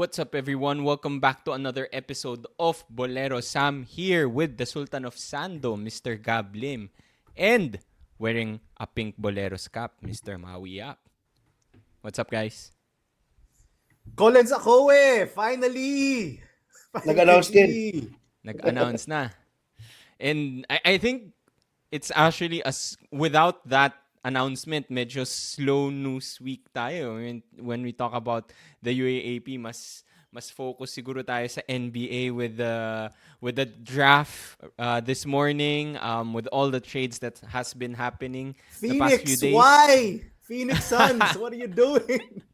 What's up, everyone? Welcome back to another episode of Boleros. Sam here with the Sultan of Sando, Mr. Gab Lim, and wearing a pink Boleros cap, Mr. Maui Yap. What's up, guys? Colins Akowe! Finally! Nag-announce din. Nag-announce na. And I think it's actually without that announcement, medyo slow news week tayo. When we talk about the UAAP, mas focus siguro tayo sa NBA with the draft this morning, with all the trades that has been happening the past few Phoenix, days. why? Phoenix Suns, what are you doing?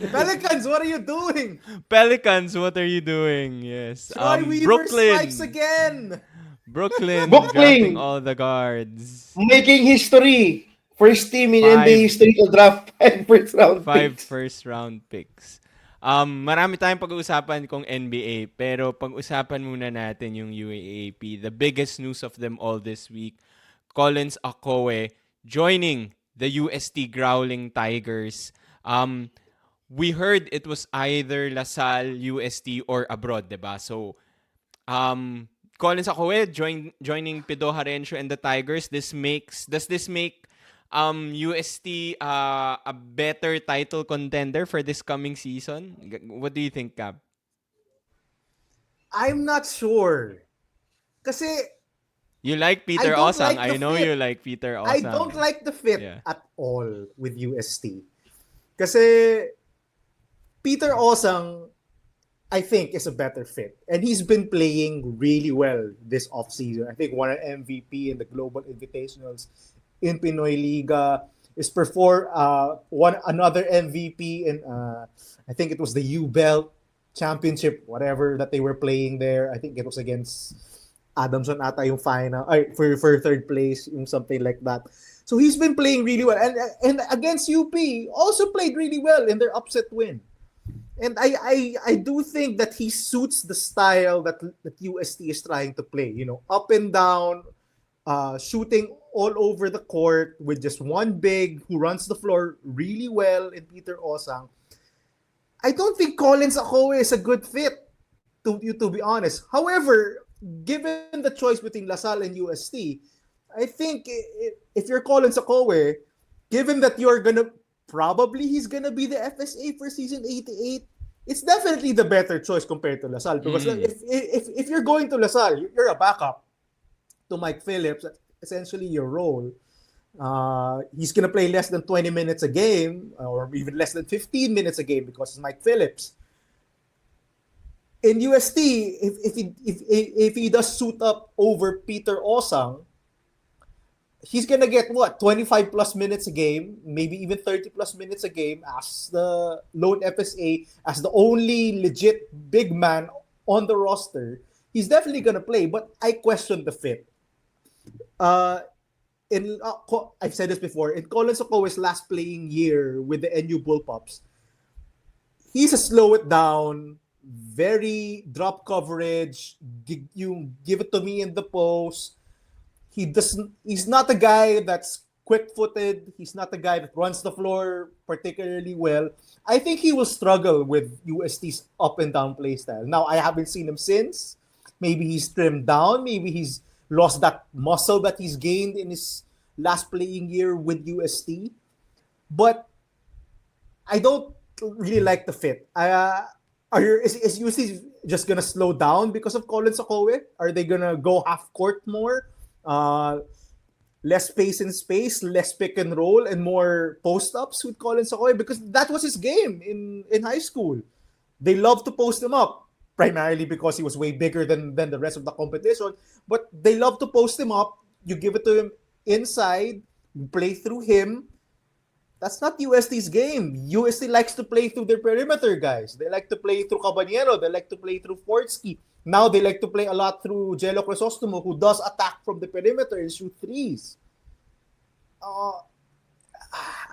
Pelicans, what are you doing? Pelicans, what are you doing? Yes. Troy Weaver Brooklyn. strikes again. Brooklyn Brooklyn. drafting all the guards. Making history. First team in Five. NBA history to draft 5 first round 5 picks. first round picks. Marami tayong pag-uusapan kung NBA, pero pag-usapan muna natin yung UAAP. The biggest news of them all this week, Colins Akowe joining the UST Growling Tigers. We heard it was either Lasalle, UST, or abroad, diba? So, Colins Akowe joining Pido Harencio and the Tigers. Does this make UST a better title contender for this coming season? What do you think, Cap? I'm not sure. Kasi You like Peter I don't Osang. like the I know fit. you like Peter Osang. I don't like the fit Yeah. at all with UST. Kasi Peter Osang, I think, is a better fit. And he's been playing really well this offseason. I think won an MVP in the Global Invitationals in Pinoyliga. Won another MVP in, I think it was the U-Belt Championship, whatever that they were playing there. I think it was against Adamson ata yung final, for third place, yung something like that. So he's been playing really well. And against UP, also played really well in their upset win. And I do think that he suits the style that UST is trying to play. You know, up and down, shooting all over the court with just one big who runs the floor really well in Peter Osang. I don't think Colins Akowe is a good fit, to be honest. However, given the choice between LaSalle and UST, I think if you're Colins Akowe, given that he's gonna be the FSA for season 88. It's definitely the better choice compared to LaSalle because if you're going to LaSalle, you're a backup to Mike Phillips. That's essentially your role. He's gonna play less than 20 minutes a game, or even less than 15 minutes a game because it's Mike Phillips. In UST, if he does suit up over Peter Osang, he's gonna get 25 plus minutes a game, maybe even 30 plus minutes a game as the lone FSA, as the only legit big man on the roster. He's definitely gonna play, but I question the fit. I've said this before. In Colins Akowe's last playing year with the NU Bullpups, he's a slow it down, very drop coverage. You give it to me in the post. He's not a guy that's quick-footed. He's not a guy that runs the floor particularly well. I think he will struggle with UST's up and down play style. Now, I haven't seen him since. Maybe he's trimmed down. Maybe he's lost that muscle that he's gained in his last playing year with UST. But I don't really like the fit. Is UST just gonna slow down because of Colins Akowe? Are they gonna go half court more? Less space in space, less pick and roll, and more post-ups with Colins Akowe? Because that was his game in high school. They love to post him up, primarily because he was way bigger than the rest of the competition. But they love to post him up. You give it to him inside, you play through him. That's not UST's game. UST likes to play through their perimeter guys. They like to play through Caballero. They like to play through Fortsky. Now they like to play a lot through Jello Crisostomo, who does attack from the perimeter and shoot threes.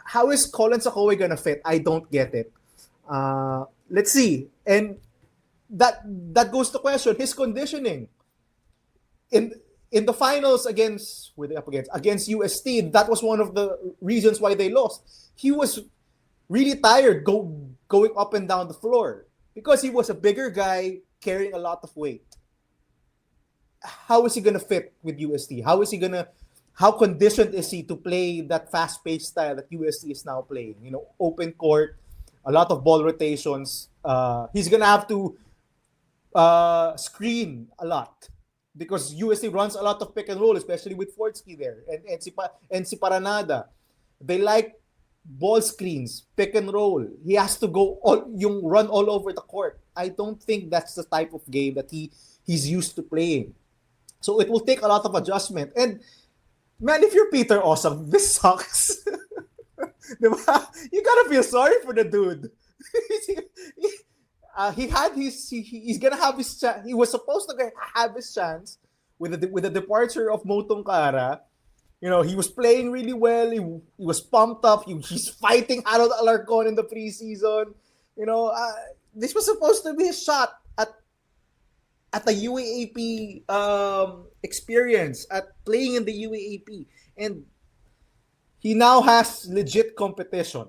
How is Colins Akowe gonna fit? I don't get it. Let's see. And that goes to question his conditioning. In the finals against UST, that was one of the reasons why they lost. He was really tired going up and down the floor. because he was a bigger guy carrying a lot of weight. How is he gonna fit with UST? How conditioned is he to play that fast-paced style that UST is now playing? Open court, a lot of ball rotations. He's gonna have to screen a lot because UST runs a lot of pick and roll, especially with Fortsky there and si Paranada. They like ball screens, pick and roll. He has to run all over the court. I don't think that's the type of game that he's used to playing. So it will take a lot of adjustment. And man, if you're Peter Osang, this sucks. Diba? You gotta feel sorry for the dude. He's gonna have his chance. He was supposed to have his chance with the departure of Motong Kara. He was playing really well. He was pumped up. He's fighting Harold Alarcon in the preseason. This was supposed to be a shot at the UAAP experience, at playing in the UAAP. And he now has legit competition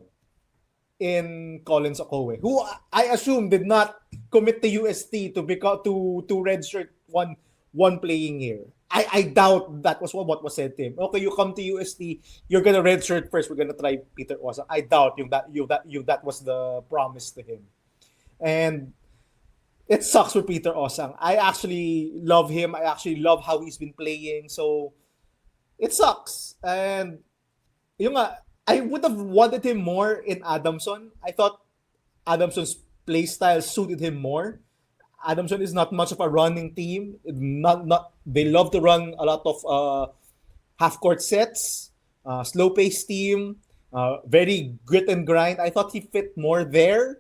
in Colins Akowe, who I assume did not commit to UST to redshirt one playing year. I doubt that was what was said to him. Okay, you come to UST, you're gonna redshirt first. We're gonna try Peter Osang. I doubt that was the promise to him, and it sucks for Peter Osang. I actually love him. I actually love how he's been playing. So it sucks, and I would have wanted him more in Adamson. I thought Adamson's play style suited him more. Adamson is not much of a running team. They love to run a lot of half court sets, slow paced team, very grit and grind. I thought he fit more there.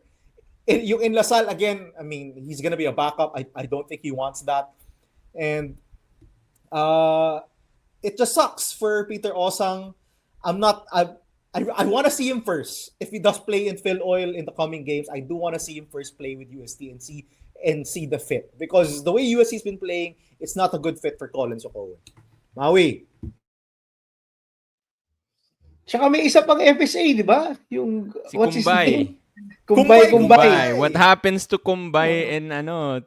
In LaSalle again, I mean, he's gonna be a backup. I don't think he wants that, and it just sucks for Peter Osang. I want to see him first. If he does play in Filoil in the coming games, I do want to see him first play with UST and see the fit. Because the way UST's been playing, it's not a good fit for Colins Akowe. Maui. Tsaka may isa pang FSA, di ba? Yung, Si what's his Kumbay. name? Kumbay. What happens to Kumbay and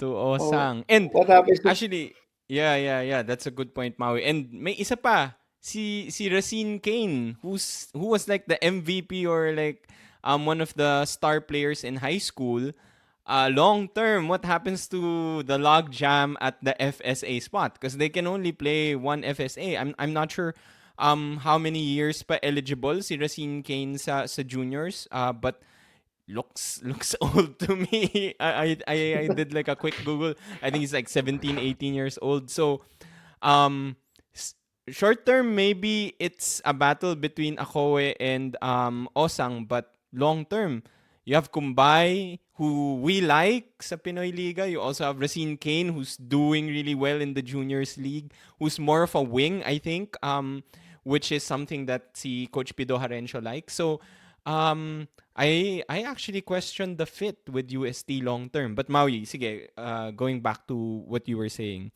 to Osang? And What happens to... actually, yeah, that's a good point, Maui. And may isa pa, si Racine Kane, who was like the MVP or like one of the star players in high school. Long term, what happens to the log jam at the FSA spot? Because they can only play one FSA. I'm not sure how many years pa eligible si Racine Kane sa juniors. But looks old to me. I did like a quick Google. I think he's like 17, 18 years old. So short term, maybe it's a battle between Akowe and Osang, but long term, you have Kumbay, who we like sa Pinoyliga. You also have Racine Kane, who's doing really well in the juniors league, who's more of a wing, I think, which is something that si Coach Pido Harencio likes. So I actually question the fit with UST long term. But Maui, sige, going back to what you were saying,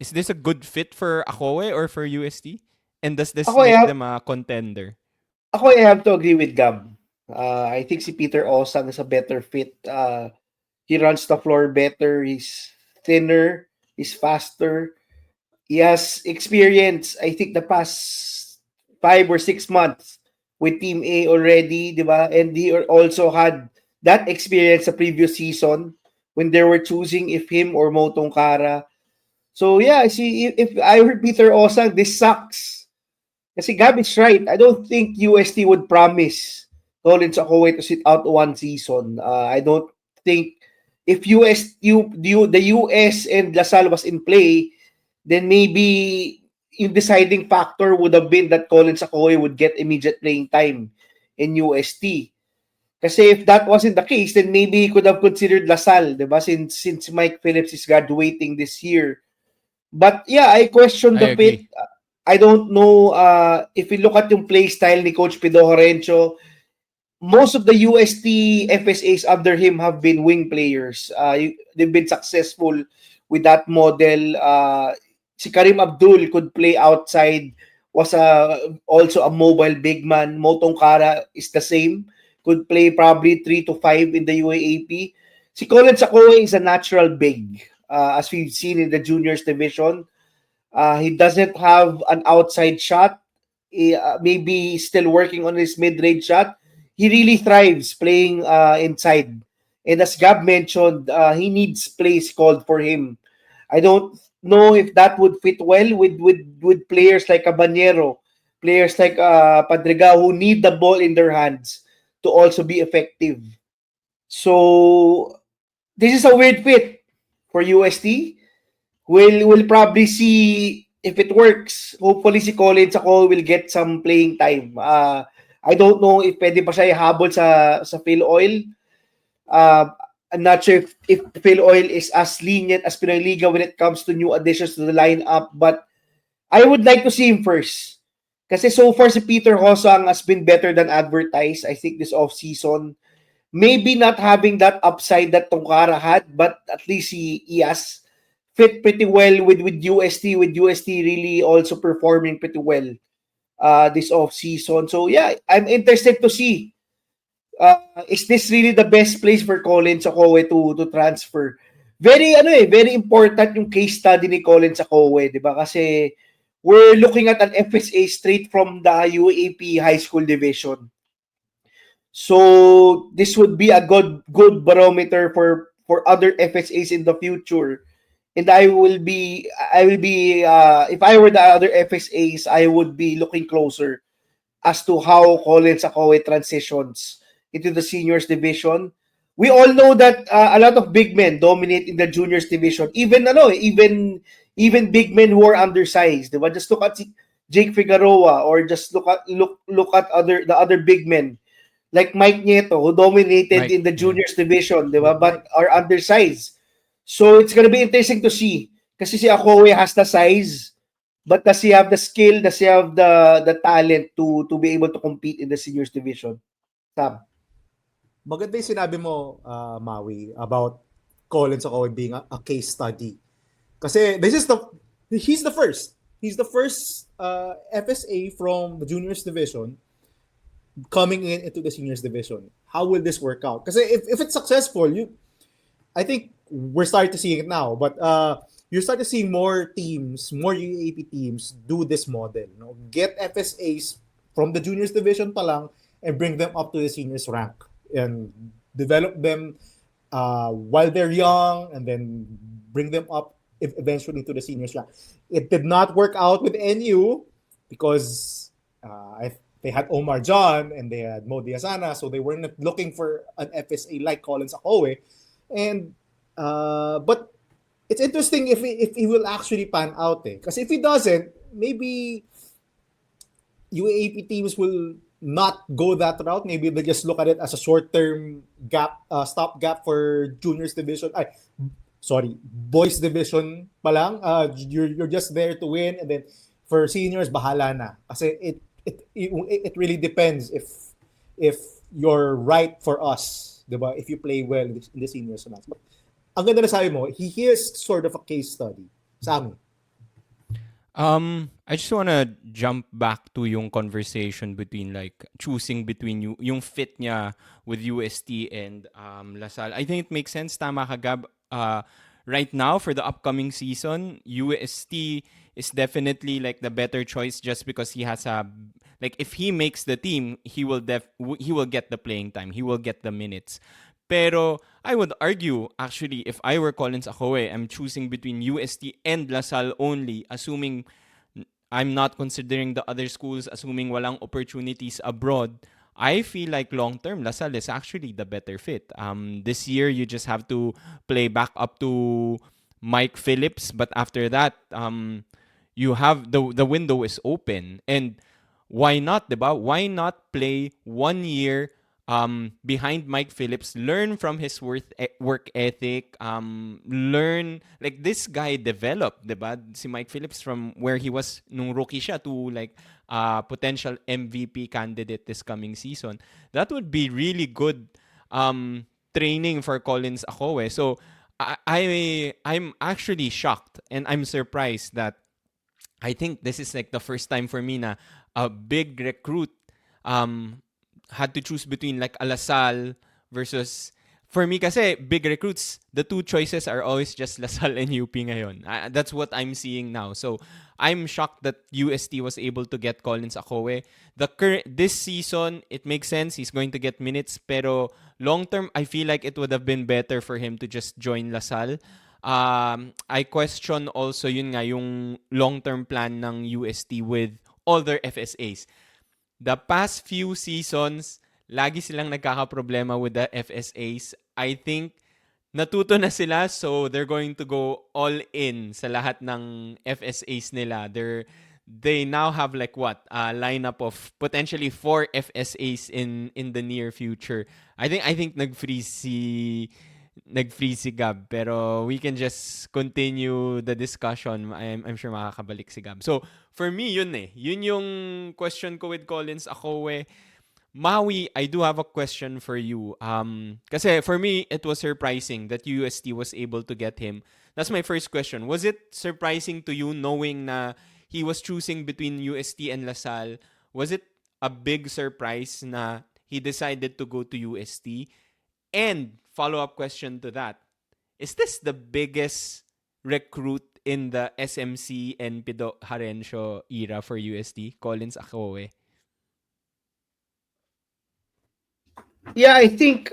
is this a good fit for Akowe or for UST? And does this make them a contender? I have to agree with Gab. I think si Peter Osang is a better fit. He runs the floor better. He's thinner. He's faster. He has experience, I think, the past 5 or 6 months with Team A already, di ba? And he also had that experience the previous season when they were choosing if him or Motong Kara. So yeah, see, if I heard Peter Osang, this sucks. Kasi Gab is right. I don't think UST would promise Colins Akowe to sit out one season. I don't think if the US and LaSalle was in play, then maybe yung deciding factor would have been that Colins Akowe would get immediate playing time in UST. Kasi if that wasn't the case, then maybe he could have considered LaSalle, diba? Since Mike Phillips is graduating this year. But yeah, I question the fit. I don't know if we look at yung play style ni Coach Pido Harencio, most of the UST FSAs under him have been wing players. They've been successful with that model. Si Karim Abdul could play outside, was also a mobile big man. Motong Kara is the same, could play probably 3 to 5 in the UAAP. Si Colins Akowe is a natural big. As we've seen in the juniors division, he doesn't have an outside shot. Maybe still working on his mid-range shot. He really thrives playing inside. And as Gab mentioned, he needs plays called for him. I don't know if that would fit well with players like Cabanero, players like Padrega who need the ball in their hands to also be effective. So this is a weird fit for UST. We'll probably see if it works. Hopefully si Colins ako will get some playing time. I don't know if pwede pa siya ihabol sa Filoil. I'm not sure if Filoil is as lenient as Pinoyliga when it comes to new additions to the lineup, but I would like to see him first. Kasi so far si Peter Hosang has been better than advertised. I think this off-season. Maybe not having that upside that Tongkara had, but at least he has fit pretty well with UST, with UST really also performing pretty well this off-season. So yeah, I'm interested to see is this really the best place for Colins Akowe to transfer. Very important yung case study ni Colins Akowe, 'di ba? Kasi we're looking at an FSA straight from the UAAP high school division. So this would be a good barometer for other FSAs in the future. And I will be if I were the other FSAs, I would be looking closer as to how Colins Akowe transitions into the seniors division. We all know that a lot of big men dominate in the juniors division. Even big men who are undersized. Diba? Just look at Jake Figueroa or just look at the other big men like Mike Nieto who dominated in the juniors division, diba? But are undersized. So it's gonna be interesting to see. Kasi si Akowe has the size, but does he have the skill? Does he have the talent to be able to compete in the seniors division? Sam. Maganda yung sinabi mo, Maui, about Colins Akowe being a case study. Kasi he's the first. He's the first FSA from the juniors division coming into the seniors division. How will this work out? Kasi if it's successful, I think we're starting to see it now. But you start to see more teams, more UAAP teams do this model. Get FSAs from the juniors division pa lang and bring them up to the seniors rank and develop them while they're young and then bring them up eventually to the seniors rank. It did not work out with NU because they had Omar John and they had Mo Diazana, so they weren't looking for an FSA like Colins Akowe. And but it's interesting if he will actually pan out. Because if he doesn't, maybe UAAP teams will not go that route. Maybe they just look at it as a short-term stop gap for juniors division. Boys division pa lang. You're just there to win, and then for seniors, bahala na. Kasi it really depends if you're right for us, diba? If you play well in the seniors. But ang ganda na sabi mo, he is sort of a case study. Sammy. I just want to jump back to yung conversation between like choosing between yung fit niya with UST and Lasalle. I think it makes sense. Tama ka, Gab. Right now for the upcoming season, UST is definitely like the better choice just because he has if he makes the team, he will get the playing time. He will get the minutes. Pero I would argue, actually, if I were Colins Akowe, I'm choosing between UST and LaSalle only, assuming I'm not considering the other schools, assuming walang opportunities abroad. I feel like long-term, LaSalle is actually the better fit. This year, you just have to play back up to Mike Phillips, but after that, you have the window is open. And why not, diba? Why not play 1 year behind Mike Phillips, learn from his work ethic, learn, like this guy developed, diba? Si Mike Phillips from where he was nung rookie siya to like potential MVP candidate this coming season. That would be really good training for Colins Akowe. So I'm actually shocked and I'm surprised that I think this is like the first time for me na a big recruit had to choose between like a LaSalle versus For me kasi, big recruits, the two choices are always just Lasalle and UP ngayon. That's what I'm seeing now. So, I'm shocked that UST was able to get Colins Akowe. This season, it makes sense. He's going to get minutes. Pero long term, I feel like it would have been better for him to just join Lasalle. I question also yun nga, yung long-term plan ng UST with all their FSAs. The past few seasons, lagi silang nagkakaproblema with the FSAs. I think natuto na sila, so they're going to go all in sa lahat ng FSAs nila. They now have like what? A lineup of potentially 4 FSAs in the near future. I think nag-freeze si Gab, pero we can just continue the discussion. I'm sure makakabalik si Gab. So, for me, yun eh. Yun yung question ko with Colins Akowe. Maui, I do have a question for you. Kasi for me, it was surprising that UST was able to get him. That's my first question. Was it surprising to you knowing na he was choosing between UST and LaSalle? Was it a big surprise na he decided to go to UST? And follow-up question to that, is this the biggest recruit in the SMC and Pido Harencio era for UST, Colins Akowe? Yeah, I think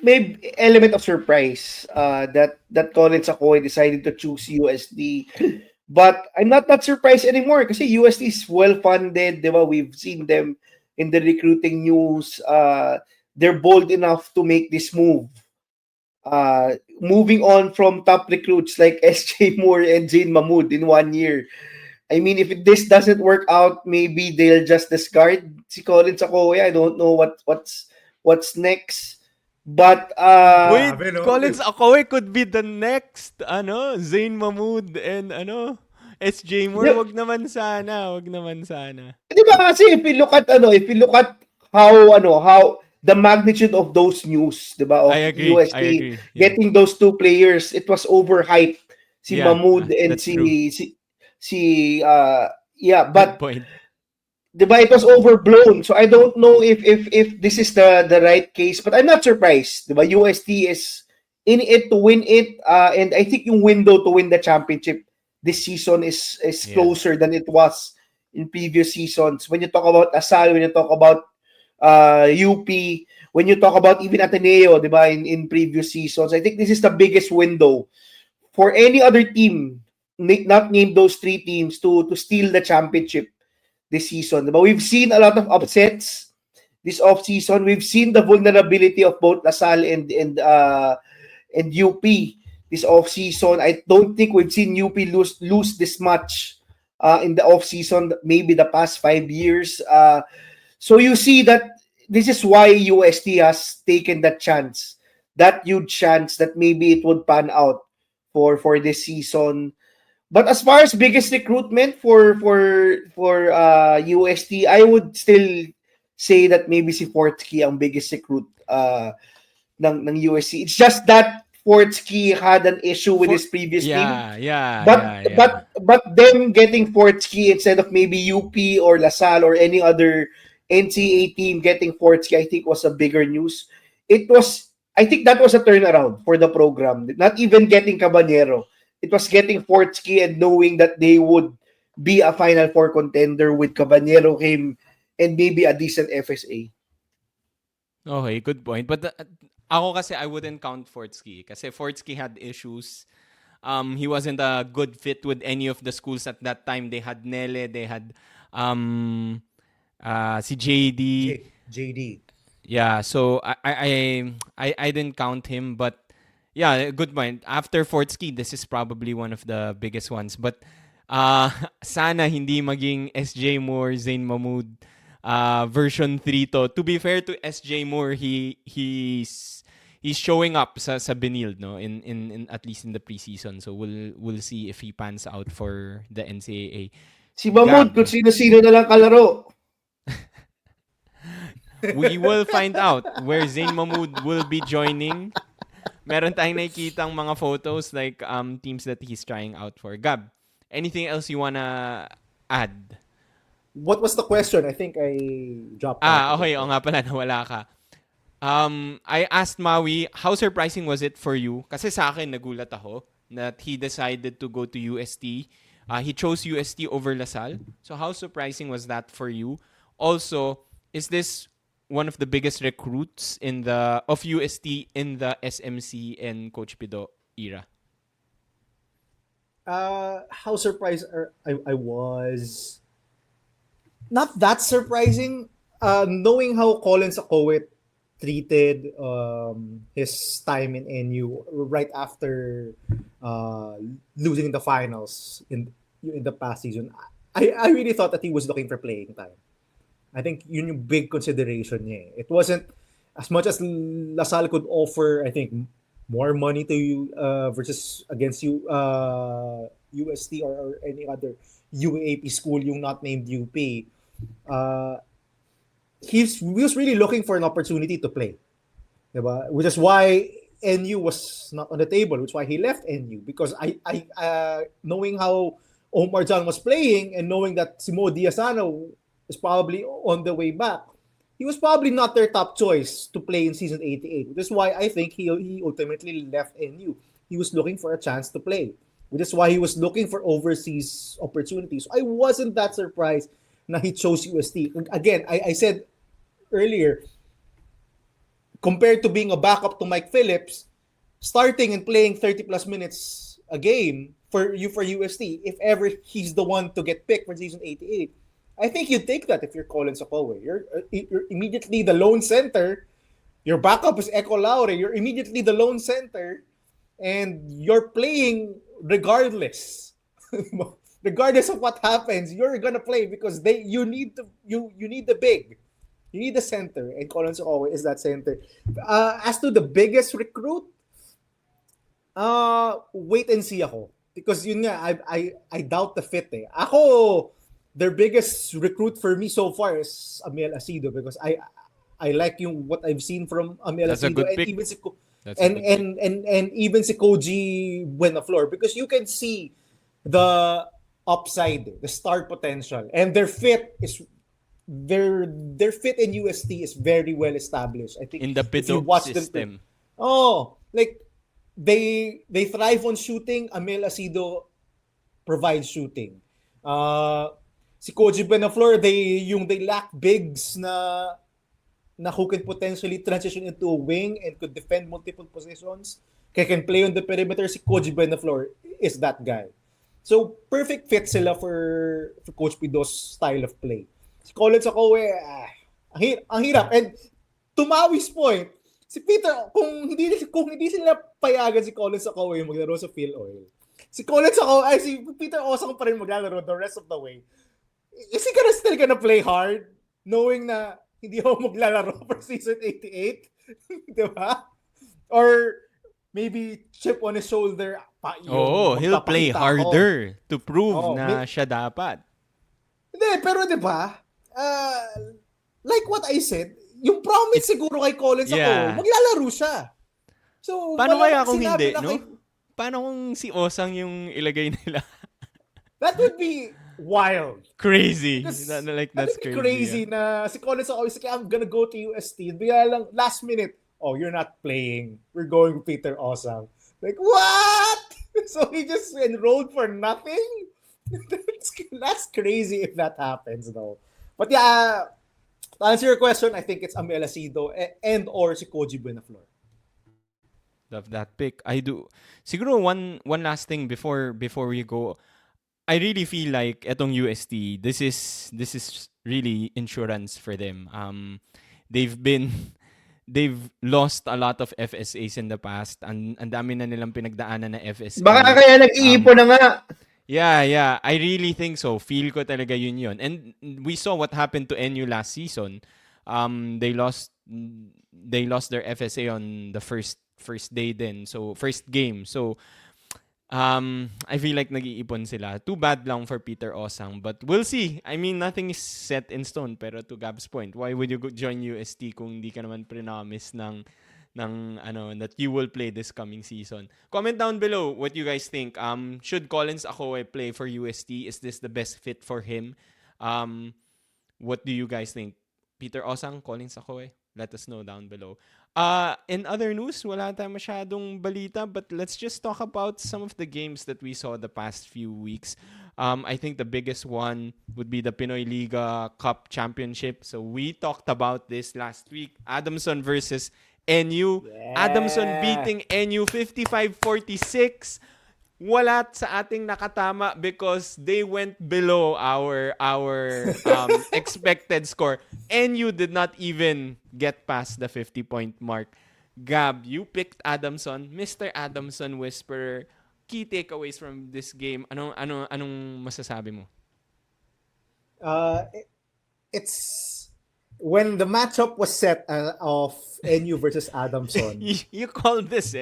maybe element of surprise that Colins Akowe decided to choose USD. But I'm not that surprised anymore kasi USD is well-funded, di ba? We've seen them in the recruiting news. They're bold enough to make this move. Moving on from top recruits like SJ Moore and Jane Mahmood in 1 year. I mean, if this doesn't work out, maybe they'll just discard si Colins Akowe. I don't know what's next. But Wait, Grabe, no? Colins Akowe could be the next Zayn Mahmood and SJ Moore. Yeah. Wag naman sana. Di ba kasi if you look at how the magnitude of those news, di ba, of I agree. UST Yeah. getting those two players, it was overhyped. Si Yeah, Mahmood and that's true. yeah, Good but point. diba, it was overblown. So I don't know if this is the right case, but I'm not surprised. Diba, UST is in it to win it, and I think yung window to win the championship this season is Yeah. closer than it was in previous seasons. When you talk about Asal, when you talk about UP, when you talk about even Ateneo, diba, in previous seasons, I think this is the biggest window for any other team, not named those 3 teams, to steal the championship this season. But we've seen a lot of upsets this off-season. We've seen the vulnerability of both LaSalle and UP this off-season. I don't think we've seen UP lose this much in the off-season, maybe the past 5 years. So you see that this is why UST has taken that huge chance that maybe it would pan out for this season. But as far as biggest recruitment for UST, I would still say that maybe si Fortsky ang biggest recruit ng UST. It's just that Fortsky had an issue with his previous team. But them getting Fortsky instead of maybe UP or LaSalle or any other NCAA team getting Fortsky, I think was a bigger news. I think that was a turnaround for the program. Not even getting Caballero. It was getting Fortsky and knowing that they would be a Final Four contender with Caballero came and maybe a decent FSA. Okay, good point. But ako kasi I wouldn't count Fortsky kasi Fortsky had issues. He wasn't a good fit with any of the schools at that time. They had Nele, they had si JD. JD. Yeah, so I didn't count him, but yeah, good point. After Fortsky, this is probably one of the biggest ones. But sana hindi maging SJ Moore, Zayn Mahmood version 3 to. To be fair to SJ Moore, he's showing up sa Benilde, no, in at least in the preseason. So we'll see if he pans out for the NCAA. Si Mahmood, kung sino-sino na lang kalaro. We will find out where Zayn Mahmood will be joining. Meron tayong nakikitang mga photos like teams that he's trying out for. Gab, anything else you wanna add? What was the question? I think I dropped out. Okay. O nga pala, nawala ka. I asked Maui, how surprising was it for you? Kasi sa akin, nagulat ako that he decided to go to UST. He chose UST over LaSalle. So how surprising was that for you? Also, is this one of the biggest recruits of UST in the SMC and Coach Pido era? How surprised I was. Not that surprising. Knowing how Colins Akowe treated his time in NU right after losing the finals in the past season, I really thought that he was looking for playing time. I think yun yung big consideration niya. It wasn't as much as LaSalle could offer, I think, more money to you versus against you UST or any other UAAP school yung not named UP. He was really looking for an opportunity to play. Diba? Which is why NU was not on the table, which is why he left NU. Because knowing how Omar John was playing and knowing that Simo Diazano is probably on the way back, he was probably not their top choice to play in season 88. Which is why I think he ultimately left NU. He was looking for a chance to play. Which is why he was looking for overseas opportunities. I wasn't that surprised na he chose UST. Again, I said earlier, compared to being a backup to Mike Phillips, starting and playing 30 plus minutes a game for UST, if ever he's the one to get picked for season 88, I think you'd take that if you're Colins Akowe. You're immediately the lone center. Your backup is Echo Laure. You're immediately the lone center, and you're playing regardless. Regardless of what happens, you're gonna play because you need the big. You need the center, and Colins Akowe is that center. As to the biggest recruit, wait and see ako. Because yun nga, I doubt the fit eh. Ako, their biggest recruit for me so far is Amiel Acido because I like what I've seen from Amiel That's a Acido good and pick. even si That's a good pick. and even si Koji Buenaflor because you can see the upside, the star potential, and their fit in UST is very well established. I think In the if you Pido watch them system. like they thrive on shooting. Amiel Acido provides shooting. Si Koji Buenaflor, they lack bigs na who can potentially transition into a wing and could defend multiple positions. Can play on the perimeter. Si Koji Buenaflor is that guy. So, perfect fit sila for Coach Pido's style of play. Si Colins Akowe, ang hirap. And to Maui's point, si Peter, kung hindi sila payagan si Colins Akowe maglaro sa Filoil, si Peter Osang pa rin maglalaro the rest of the way. Is he still gonna play hard knowing na hindi ako maglalaro for season 88? Diba? Or maybe chip on his shoulder. He'll play harder to prove na siya dapat. Hindi, pero diba, like what I said, yung promise siguro kay Colins ako, maglalaro siya. So, paano kaya kung hindi, no? Paano kung si Osang yung ilagay nila? That would be wild. Crazy. That's crazy na si Colins ako, I'm gonna go to UST. Bigla lang, last minute, you're not playing. We're going with Peter Osang. Like, what? So he just enrolled for nothing? That's crazy if that happens, though. But yeah, to answer your question, I think it's Amiel Acido and or si Koji Buenaflor. Love that pick. I do. Siguro one last thing before we go. I really feel like etong UST, this is really insurance for them. They've lost a lot of FSAs in the past. Ang dami na nilang pinagdaanan na FSA. Baka kaya nag-iipon na nga. Yeah. I really think so. Feel ko talaga yun. And we saw what happened to NU last season. They lost their FSA on the first day then. So first game. So I feel like nag-iipon sila. Too bad lang for Peter Osang, but we'll see. I mean, nothing is set in stone. Pero to Gab's point, why would you join UST kung di ka naman pre-promise that you will play this coming season? Comment down below what you guys think. Should Colins Akowe play for UST? Is this the best fit for him? What do you guys think? Peter Osang, Colins Akowe? let us know down below. In other news, wala tayong masyadong balita, but let's just talk about some of the games that we saw the past few weeks. I think the biggest one would be the Pinoyliga Cup Championship. So we talked about this last week. Adamson versus NU. Adamson Yeah. beating NU 55-46. Wala sa ating nakatama because they went below our expected score. And you did not even get past the 50-point mark. Gab, you picked Adamson, Mr. Adamson Whisperer. Key takeaways from this game. Anong masasabi mo? It's when the matchup was set of NU versus Adamson. You called this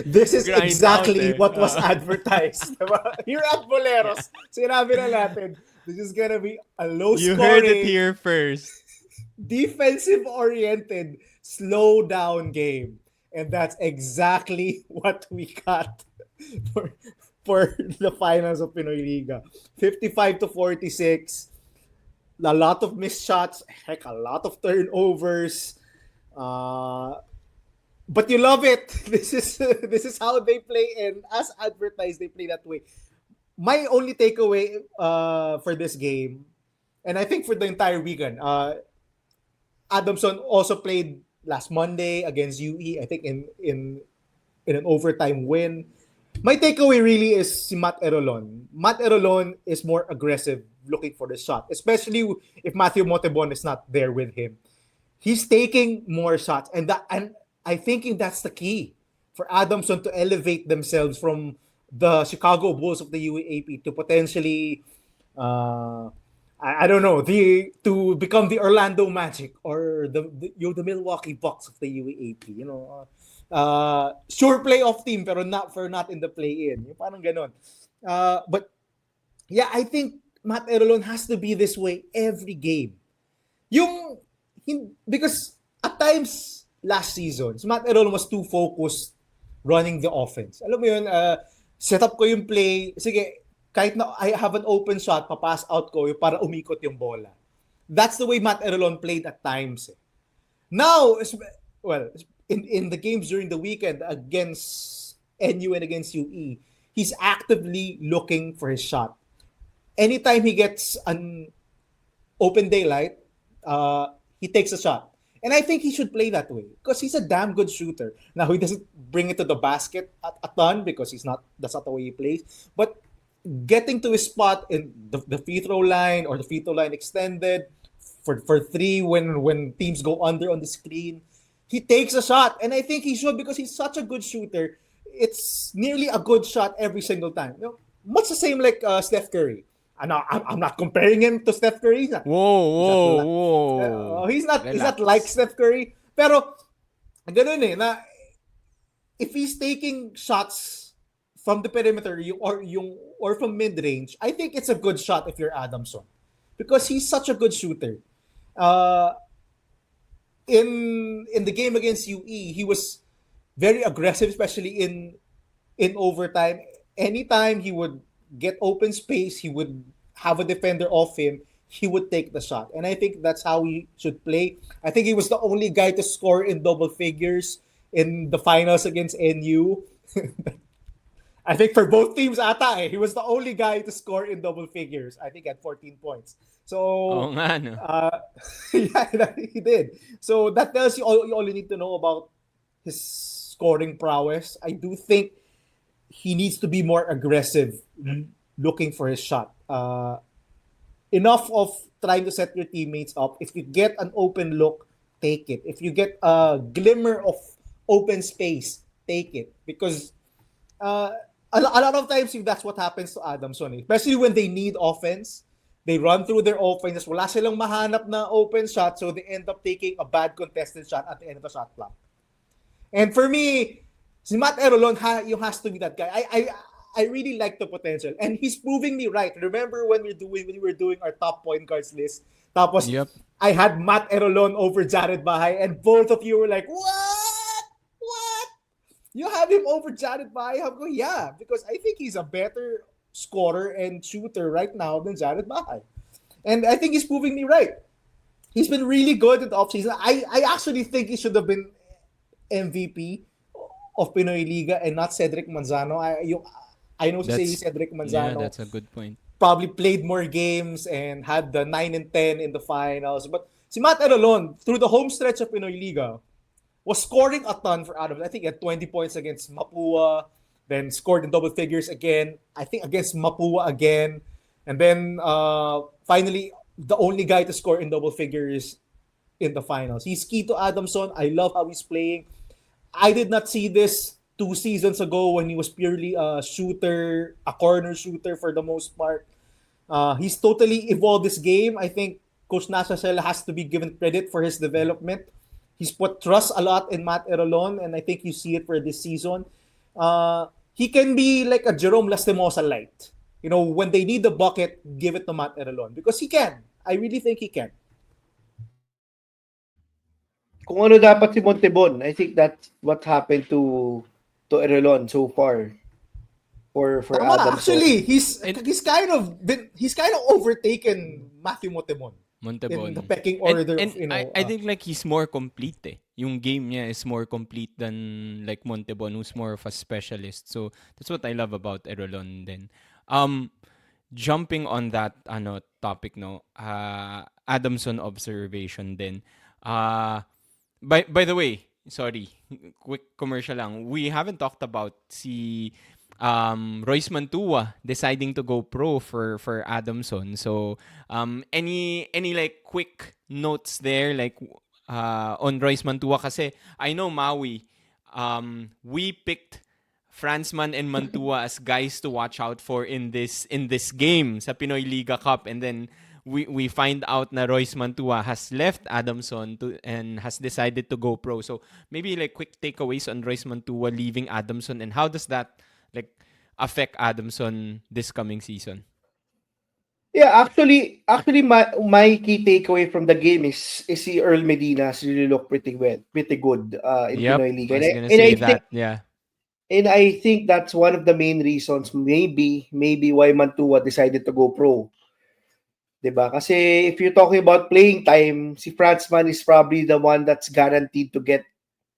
This is Grind exactly out, what was advertised. Diba? Here at Boleros, sinabi na natin, this is gonna be a You heard it low-scoring, here first. defensive-oriented, slow-down game. And that's exactly what we got for, for the finals of Pinoyliga. 55-46. A lot of missed shots. Heck, a lot of turnovers. But you love it. This is how they play, and as advertised, they play that way. My only takeaway for this game, and I think for the entire weekend, Adamson also played last Monday against UE. I think in an overtime win. My takeaway really is si Matt Erolon. Matt Erolon is more aggressive looking for the shot, especially if Matthew Montebon is not there with him. He's taking more shots, and I think that's the key for Adamson to elevate themselves from the Chicago Bulls of the UAAP to potentially, I don't know, to become the Orlando Magic or the Milwaukee Bucks of the UAAP. You know, sure playoff team pero not in the play-in. Yung parang ganon. But yeah, I think Matt Erolon has to be this way every game. Because at times last season, si Matt Erolon was too focused running the offense. Alam mo yun, set up ko yung play. Sige, kahit na I have an open shot, papass out ko yung para umikot yung bola. That's the way Matt Erolon played at times. Now, well, in the games during the weekend against NU and against UE, he's actively looking for his shot. Anytime he gets an open daylight, he takes a shot. And I think he should play that way because he's a damn good shooter. Now, he doesn't bring it to the basket a ton because that's not the way he plays. But getting to his spot in the free throw line or the free throw line extended for three when teams go under on the screen, he takes a shot. And I think he should because he's such a good shooter. It's nearly a good shot every single time. You know, much the same like Steph Curry. I'm not comparing him to Steph Curry. Whoa. He's not like Steph Curry. Pero ganun na if he's taking shots from the perimeter or from mid-range, I think it's a good shot if you're Adamson because he's such a good shooter. In the game against UE, he was very aggressive, especially in overtime. Anytime he would get open space, he would have a defender off him, he would take the shot. And I think that's how he should play. I think he was the only guy to score in double figures in the finals against NU. I think for both teams ata he was the only guy to score in double figures. I think at 14 points. So yeah, he did. So that tells you all you need to know about his scoring prowess. I do think he needs to be more aggressive looking for his shot. Enough of trying to set your teammates up. If you get an open look, take it. If you get a glimmer of open space, take it. Because a lot of times that's what happens to Adamson. Especially when they need offense. They run through their offense. Wala silang mahanap na open shot, so they end up taking a bad contested shot at the end of the shot clock. And for me, si Matt Erolon has to be that guy. I really like the potential, and he's proving me right. Remember when we were doing our top point guards list? Tapos I had Matt Erolon over Jared Bahay, and both of you were like, "What? What? You have him over Jared Bahay?" I go, "Yeah," because I think he's a better scorer and shooter right now than Jared Bahay, and I think he's proving me right. He's been really good in the offseason. I actually think he should have been MVP of Pinoy Liga and not Cedric Manzano. I know si Cedric Manzano That's a good point. probably played more games and had the 9 and 10 in the finals. But si Matt Erolon, through the home stretch of Pinoy Liga, was scoring a ton for Adams. I think he had 20 points against Mapua, then scored in double figures again, I think against Mapua again. And then finally, the only guy to score in double figures in the finals. He's key to Adamson. I love how he's playing. I did not see this 2 seasons ago when he was purely a shooter, a corner shooter for the most part. He's totally evolved this game. I think Coach Nasasel has to be given credit for his development. He's put trust a lot in Matt Erolon, and I think you see it for this season. He can be like a Jerome Lastimosa light. You know, when they need the bucket, give it to Matt Erolon because he can. I really think he can. Kung ano dapat si Montebon, I think that's what happened to Erelon so far for Tama, Adamson. actually, he's kind of overtaken Matthew Montebon in the pecking order And of, you know. I think like he's more complete eh. Yung game niya is more complete than like Montebon, who's more of a specialist. So that's what I love about Erolon then. Jumping on that topic no, Adamson observation then. By the way, sorry, quick commercial lang. We haven't talked about si Royce Mantua deciding to go pro for Adamson. So any like quick notes there like on Royce Mantua kasi I know Maui we picked Franzman and Mantua as guys to watch out for in this game sa Pinoy Liga Cup, and then we find out na Royce Mantua has left Adamson and has decided to go pro. So maybe like quick takeaways on Royce Mantua leaving Adamson and how does that like affect Adamson this coming season? Yeah, actually, my key takeaway from the game is si Earl Medina has really looked pretty good in Yep, Pinoy Liga, I was and gonna and say I think that. Yeah. and I think that's one of the main reasons maybe why Mantua decided to go pro. 'Di ba? Kasi if you're talking about playing time, si Franzman is probably the one that's guaranteed to get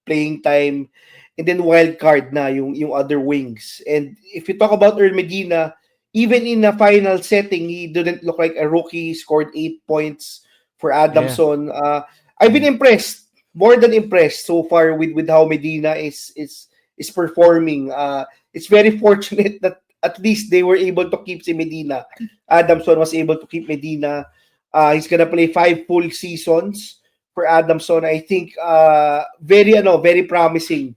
playing time, and then wild card na yung other wings. And if you talk about Earl Medina, even in a final setting, he didn't look like a rookie. He scored 8 points for Yeah. Adamson. I've been impressed, more than impressed so far with how Medina is performing. It's very fortunate that at least they were able to keep si Medina. Adamson was able to keep Medina. He's gonna play 5 full seasons for Adamson. I think very promising.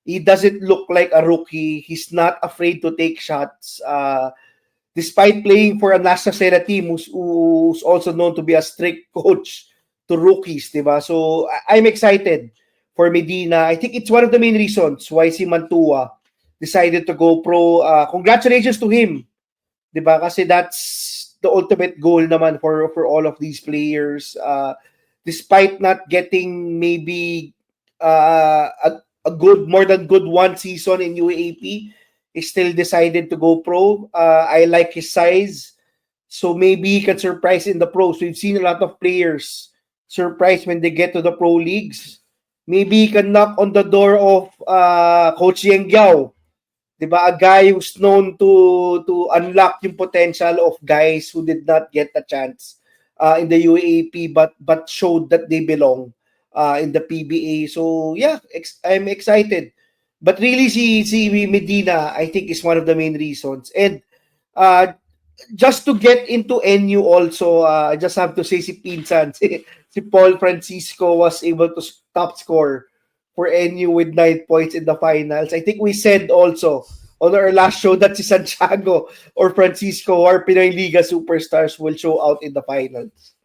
He doesn't look like a rookie. He's not afraid to take shots. Despite playing for a Nasa Sena team who's also known to be a strict coach to rookies, diba? So I'm excited for Medina. I think it's one of the main reasons why si Mantua decided to go pro. Congratulations to him, diba? Kasi that's the ultimate goal naman for all of these players. Despite not getting maybe a good, more than good 1 season in UAAP, he still decided to go pro. I like his size, so maybe he can surprise in the pros. We've seen a lot of players surprise when they get to the pro leagues. Maybe he can knock on the door of Coach Yang Giao, diba? A guy who's known to unlock yung potential of guys who did not get a chance in the UAAP but showed that they belong in the PBA. So yeah, I'm excited. But really, si Medina, I think, is one of the main reasons. And just to get into NU also, I just have to say si Pinsan, si Paul Francisco was able to top score for NU with 9 points in the finals. I think we said also on our last show that si Santiago or Francisco, our Pinoy Liga superstars, will show out in the finals.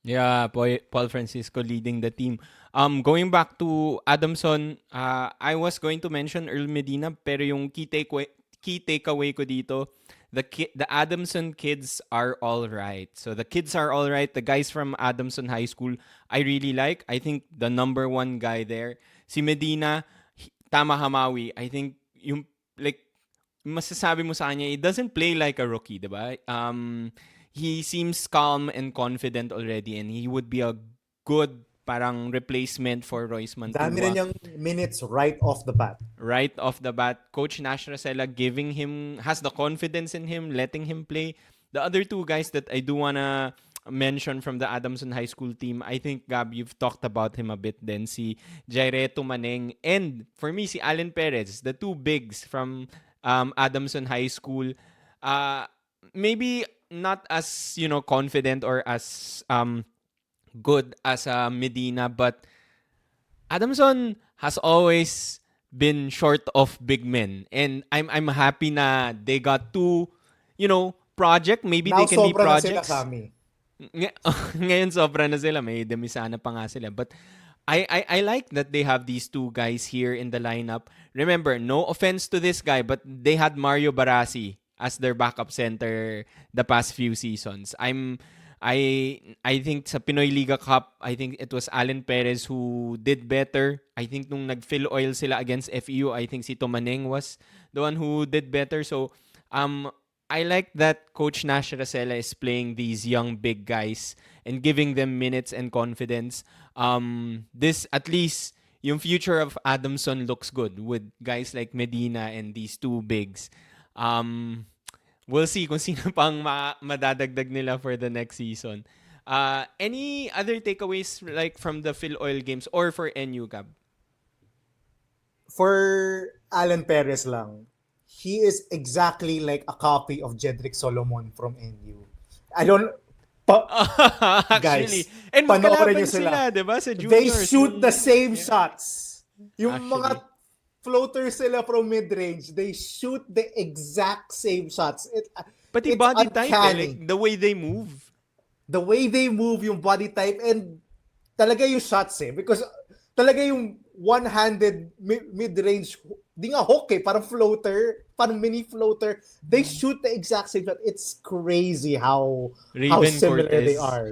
Yeah, Paul Francisco leading the team. Going back to Adamson, I was going to mention Earl Medina, pero yung key takeaway ko dito, the Adamson kids are all right. So the kids are all right. The guys from Adamson High School, I really like. I think the number one guy there, si Medina, tama Hamawi. I think yung like masasabi mo sa kanya, he doesn't play like a rookie, diba? he seems calm and confident already, and he would be a good parang replacement for Royce Dami na Mantua. niyang minutes right off the bat. Right off the bat, Coach Nash Rosella has the confidence in him, letting him play. The other two guys that I do wanna mention from the Adamson High School team, I think, Gab, you've talked about him a bit then, si Jaireto Maneng, and for me, si Allen Perez, the two bigs from Adamson High School. Uh, Maybe not as, confident or as good as Medina, but Adamson has always been short of big men, and I'm happy na they got two, project. Maybe Now they can be sobra na sila, projects. Sammy. Ngayon sobra na sila, may demisana pa nga sila. But I like that they have these two guys here in the lineup. Remember, no offense to this guy, but they had Mario Barasi as their backup center the past few seasons. I think sa Pinoyliga Cup, I think it was Allen Perez who did better. I think nung nag-Filoil sila against FEU, I think si Tomaneng was the one who did better. So, I like that Coach Nash Rosella is playing these young big guys and giving them minutes and confidence. This, at least, yung future of Adamson looks good with guys like Medina and these two bigs. We'll see kung sino pang madadagdag nila for the next season. Any other takeaways like from the Filoil games or for NU, Gab? For Alan Perez lang, he is exactly like a copy of Jedrick Solomon from NU. I don't... Actually, guys, and panoorin magkalaban niyo sila. diba, sa They juniors. shoot the same shots. Yung Actually. mga floaters sila from mid-range, they shoot the exact same shots. Pati It's body type, uncanny. like the way they move. The way they move, yung body type, and talaga yung shots because talaga yung one-handed mid-range, di nga hook parang floater, parang mini floater. They shoot the exact same shot. It's crazy how similar Cortez. they are.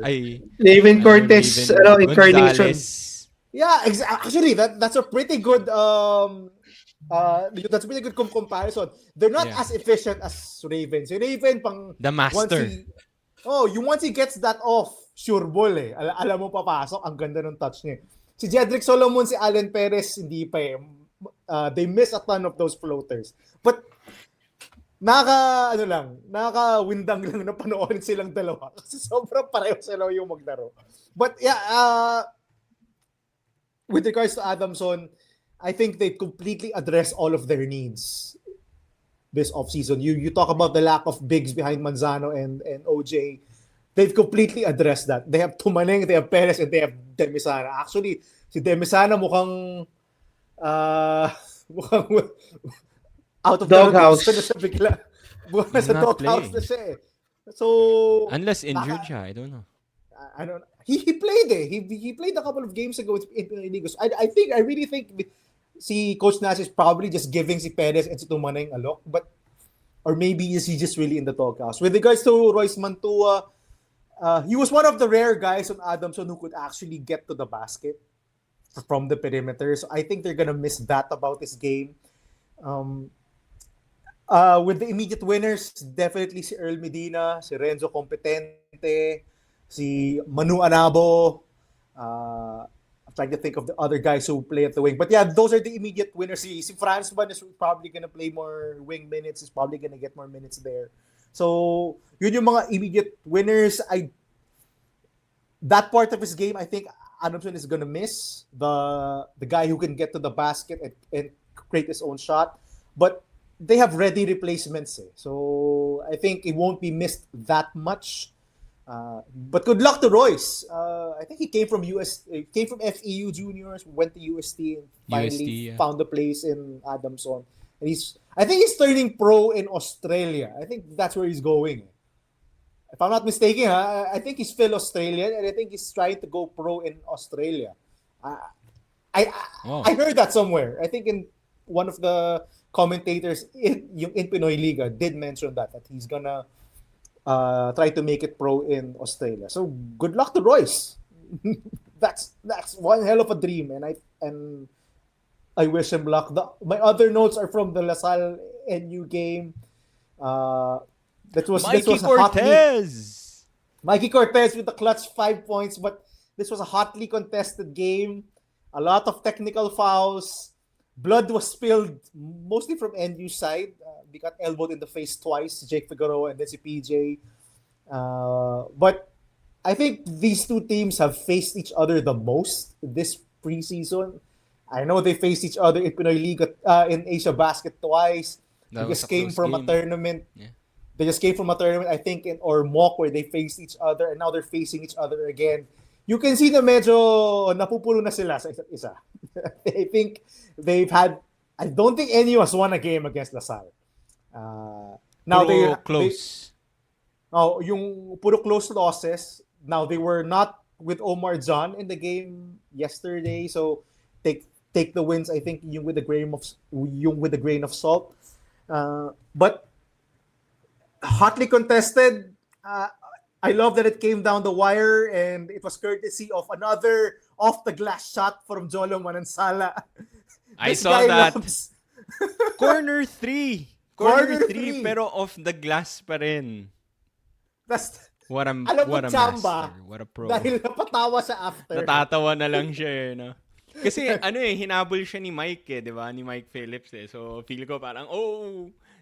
Raven Cortez, incarnation. Gonzalez. Yeah, actually, that's a pretty good that's a pretty good comparison. They're not as efficient as Raven. Si Raven pang The master. Once he gets that off, sure ball alam mo papasok, ang ganda ng touch niya. Si Jedrick Solomon, si Allen Perez, hindi pa they miss a ton of those floaters. But nakaka-windang lang na panoorin silang dalawa kasi sobrang pareho sila yung maglaro. But yeah, with regards to Adamson, I think they completely address all of their needs this offseason. You talk about the lack of bigs behind Manzano and OJ. They've completely addressed that. They have Tumaneng, they have Perez, and they have Demisana. Actually, si Demisana mukhang out of doghouse. Mukhang nasa doghouse na siya So, unless injured siya, I don't know. I don't. He played He played a couple of games ago in Pinoyliga. I really think si Coach Nash is probably just giving si Perez and si Tumaneng a look, or maybe is he just really in the doghouse? With regards to Royce Mantua, he was one of the rare guys on Adamson who could actually get to the basket from the perimeter. So I think they're gonna miss that about his game. With the immediate winners, definitely si Earl Medina, si Renzo Competente, si Manu Anabo. I'm trying to think of the other guys who play at the wing. But yeah, those are the immediate winners. Si Franzman is probably gonna play more wing minutes. He's probably gonna get more minutes there. So, yun yung mga immediate winners. That part of his game, I think Adamson is gonna miss the guy who can get to the basket and create his own shot. But they have ready replacements. So, I think it won't be missed that much. But good luck to Royce. I think he came from FEU juniors, went to UST, and finally found a place in Adamson. And I think he's turning pro in Australia. I think that's where he's going. If I'm not mistaken, I think he's Phil Australian, and I think he's trying to go pro in Australia. I heard that somewhere. I think in one of the commentators in Pinoyliga did mention that he's gonna try to make it pro in Australia. So good luck to Royce. That's one hell of a dream, and I wish him luck. My other notes are from the LaSalle-NU game. That was Mikey a hot Cortez. Mikey Cortez with the clutch 5 points, but this was a hotly contested game. A lot of technical fouls. Blood was spilled mostly from NU side. They got elbowed in the face twice, Jake Figueroa and then si PJ. But I think these two teams have faced each other the most this preseason. I know they faced each other in Pinoyliga, in Asia Basket twice. That They was just a came close from a game. tournament. Yeah. They just came from a tournament, I think, in or mock where they faced each other, and now they're facing each other again. You can see na medyo napupulo na sila sa isa't isa. I think they've had. I don't think NU has won a game against LaSalle. Now Puro close. yung puro close losses. Now they were not with Omar John in the game yesterday, so take the wins. I think yung with the grain of salt. But hotly contested. I love that it came down the wire, and it was courtesy of another off the glass shot from Jolo Manansala. I This saw guy that. loves- Corner 3. Corner Corner 3 three. pero off the glass pa rin. That's, What a, alam mo, what a Chamba, master. What a pro. dahil napatawa sa after. Natatawa na lang siya eh, no? Kasi hinabol siya ni Mike eh, di ba? Ni Mike Phillips eh. So, feel ko parang,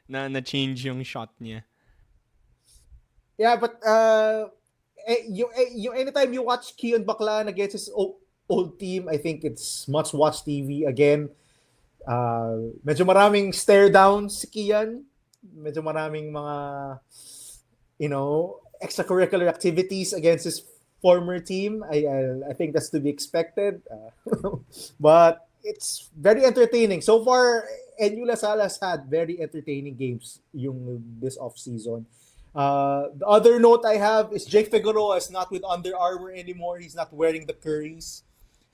na-change yung shot niya. Yeah, but yung anytime you watch Kion Baclan against his old team, I think it's must-watch TV again. Medyo maraming stare down si Kian. Medyo maraming mga, extracurricular activities against his former team. I think that's to be expected. But it's very entertaining. So far, NU Lasalle has had very entertaining games this off-season. The other note I have is Jake Figueroa is not with Under Armour anymore. He's not wearing the Currys.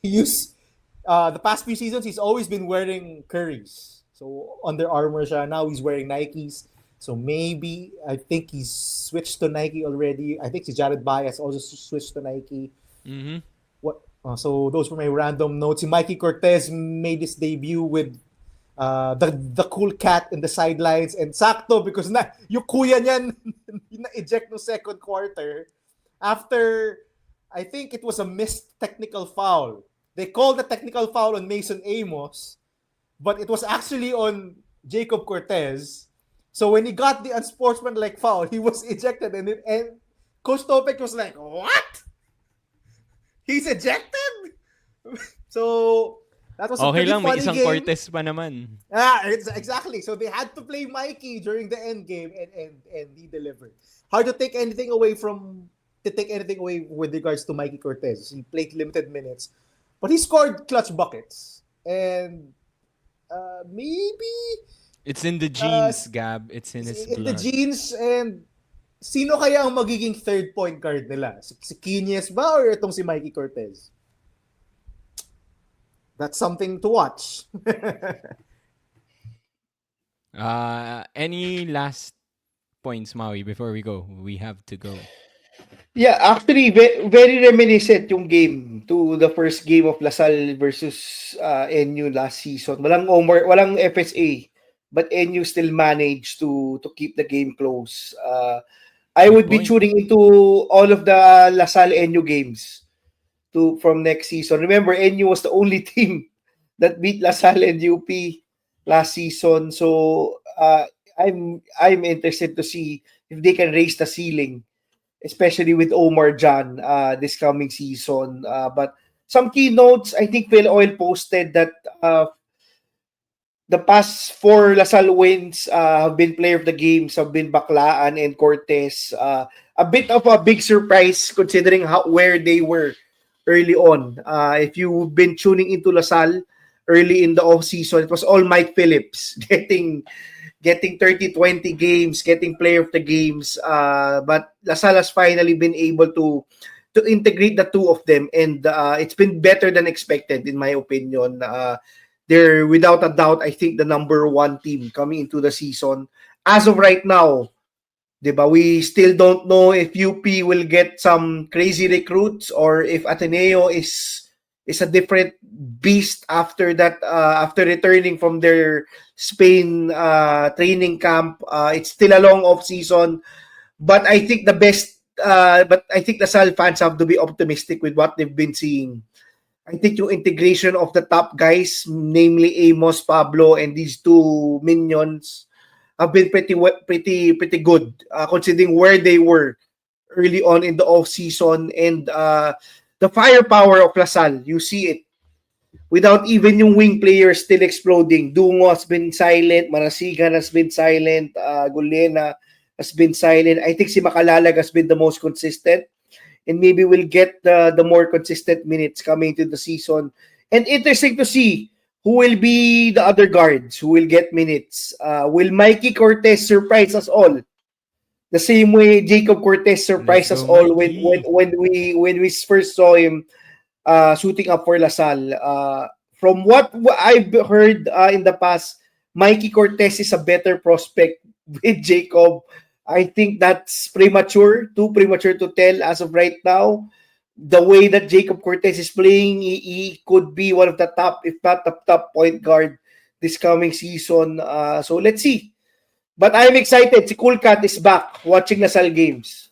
He used the past few seasons, he's always been wearing Currys. So Under Armour siya. Now he's wearing Nikes. So maybe, I think he's switched to Nike already. I think si Jared Baez also switched to Nike. Mm-hmm. So those were my random notes. Si Mikey Cortez made his debut with the cool cat in the sidelines, and sakto because yung kuya niyan na-eject no second quarter after, I think it was a missed technical foul. They called the technical foul on Mason Amos, but it was actually on Jacob Cortez. So when he got the unsportsmanlike foul, he was ejected, and Coach Topek was like, "What? He's ejected?" So that was a Okay pretty lang, may funny isang game. Cortez pa naman. Exactly. So they had to play Mikey during the end game, and he delivered. Hard to take anything away with regards to Mikey Cortez. He played limited minutes, but he scored clutch buckets, and maybe It's in the genes, Gab. It's in his in blood. the genes. And sino kaya ang magiging third point guard nila? Si Quinez ba or itong si Mikey Cortez? That's something to watch. Any last points, Maui, before we go? We have to go. Yeah, actually, very reminiscent yung game to the first game of LaSalle versus NU last season. Walang FSA, but NU still managed to keep the game close. I would be tuning into all of the LaSalle-NU games from next season. Remember, NU was the only team that beat LaSalle and UP last season. So I'm interested to see if they can raise the ceiling, especially with Omar John this coming season. But some key notes, I think Filoil posted that the past 4 LaSalle wins have been player of the games, have been Baclaan and Cortez. A bit of a big surprise considering where they were early on. If you've been tuning into LaSalle early in the off-season, it was all Mike Phillips getting 30-20 games, getting player of the games. But LaSalle has finally been able to integrate the two of them, and it's been better than expected, in my opinion. They're without a doubt, I think, the number 1 team coming into the season. As of right now, diba, we still don't know if UP will get some crazy recruits or if Ateneo is a different beast after that, after returning from their Spain training camp. It's still a long off season, but I think the best I think Lasal fans have to be optimistic with what they've been seeing. I think yung integration of the top guys, namely Amos, Pablo, and these two minions, have been pretty good, considering where they were early on in the off season, and the firepower of Lasal. You see it without even yung wing players still exploding. Dungo has been silent, Marasigan has been silent, Gulena has been silent. I think si Makalalag has been the most consistent, and maybe we'll get the more consistent minutes coming to the season. And interesting to see who will be the other guards who will get minutes. Will Mikey Cortez surprise us all? The same way Jacob Cortez surprised us all when we first saw him suiting up for Lasal. From what I've heard in the past, Mikey Cortez is a better prospect with Jacob. I think that's too premature to tell as of right now. The way that Jacob Cortez is playing, he could be one of the top, if not the top point guard this coming season. So let's see. But I'm excited. Si Cool Cat is back watching Lasal games.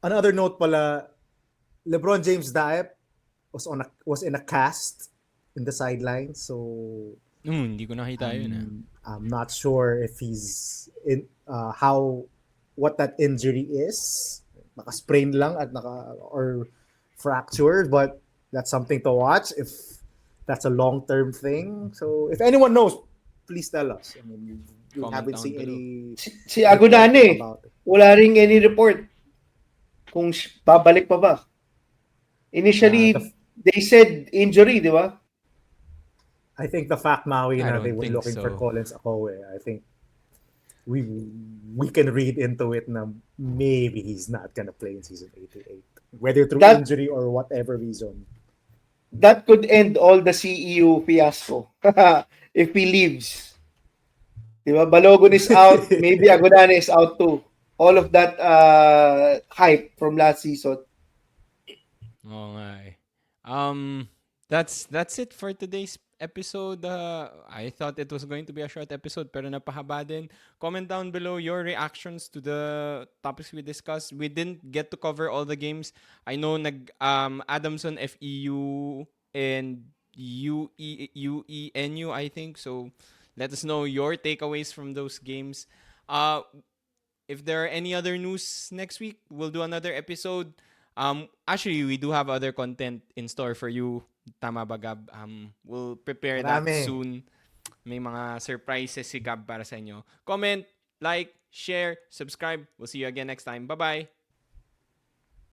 Another note pala, LeBron James Diep was in a cast in the sidelines, so Hindi ko nakita yun. I'm not sure if he's in what that injury is. Naka-sprain lang or fractured, but that's something to watch if that's a long-term thing. So if anyone knows, please tell us. I mean, you Comment haven't down seen below. any Si Agunane, about it. wala ring any report kung babalik pa ba. Initially, they said injury, di ba? I think the fact Maui I na don't they were think looking for so. Colins Akowe, I think we can read into it na maybe he's not gonna play in season 88. Whether through injury or whatever reason. That could end all the CEU fiasco if he leaves. Diba? Balogun is out. Maybe Agunane is out too. All of that hype from last season. Oo nga eh. That's it for today's episode. I thought it was going to be a short episode pero napahaba din. Comment down below your reactions to the topics we discussed. We didn't get to cover all the games. I know Adamson FEU and UENU, I think. So let us know your takeaways from those games. If there are any other news next week, we'll do another episode. Actually, we do have other content in store for you. Tama ba, Gab? We'll prepare that soon. May mga surprises si Gab para sa inyo. Comment, like, share, subscribe. We'll see you again next time. Bye-bye!